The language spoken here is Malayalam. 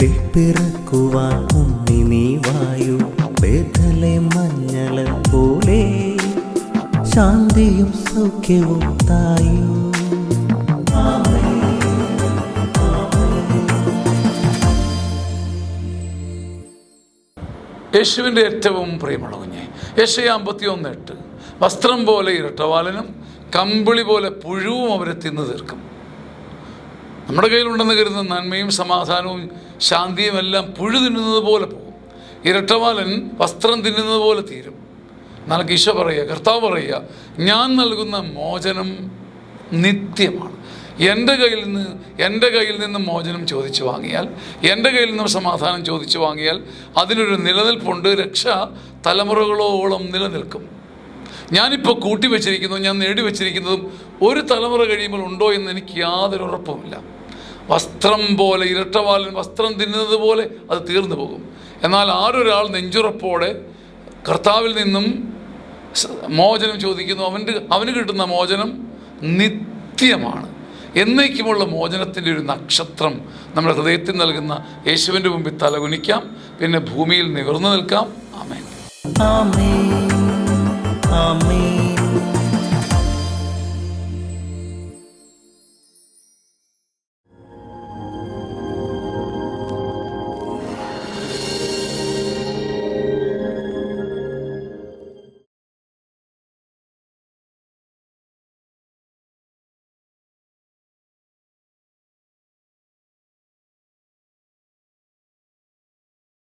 ഉള്ളിൽ പിറക്കുവാൻ ഉണ്ണി നീ വായു. ബേഥലേം മഞ്ഞള പോലെ ശാന്തിയും സൗഖ്യവും തായു. യേശുവിൻ്റെ ഏറ്റവും പ്രിയമുള്ള കുഞ്ഞെ, യെശയ്യാ 51:8, വസ്ത്രം പോലെ ഇരട്ടവാലനും കമ്പിളി പോലെ പുഴുവും അവരെ തിന്നു തീർക്കും. നമ്മുടെ കയ്യിലുണ്ടെന്ന് കരുതുന്ന നന്മയും സമാധാനവും ശാന്തിയും എല്ലാം പുഴു തിന്നുന്നത് പോലെ പോകും. ഇരട്ടവാലൻ വസ്ത്രം തിന്നുന്നത് പോലെ തീരും. എന്നാൽ ഈശോ പറയുക, കർത്താവ് പറയുക, ഞാൻ നൽകുന്ന മോചനം നിത്യമാണ്. എൻ്റെ കയ്യിൽ നിന്ന് മോചനം ചോദിച്ചു വാങ്ങിയാൽ, എൻ്റെ കയ്യിൽ നിന്ന് സമാധാനം ചോദിച്ചു വാങ്ങിയാൽ അതിനൊരു നിലനിൽപ്പുണ്ട്. രക്ഷ തലമുറകളോളം നിലനിൽക്കും. ഞാനിപ്പോൾ കൂട്ടിവെച്ചിരിക്കുന്നതും ഞാൻ നേടിവെച്ചിരിക്കുന്നതും ഒരു തലമുറ കഴിയുമ്പോൾ ഉണ്ടോ എന്ന് എനിക്ക് യാതൊരു ഉറപ്പുമില്ല. വസ്ത്രം പോലെ ഇരട്ടവാലൻ വസ്ത്രം തിന്നുന്നത് പോലെ അത് തീർന്നു പോകും. എന്നാൽ ആരൊരാൾ നെഞ്ചുറപ്പോടെ കർത്താവിൽ നിന്നും മോചനം ചോദിക്കുന്നു, അവന് കിട്ടുന്ന മോചനം നിത്യമാണ്. എന്നേക്കുമുള്ള മോചനത്തിൻ്റെ ഒരു നക്ഷത്രം നമ്മുടെ ഹൃദയത്തിൽ നൽകുന്ന യേശുവിൻ്റെ മുമ്പിൽ തലകുനിക്കാം, പിന്നെ ഭൂമിയിൽ നിവർന്നു നിൽക്കാം. ആമേൻ. ആമേൻ. ആമേൻ.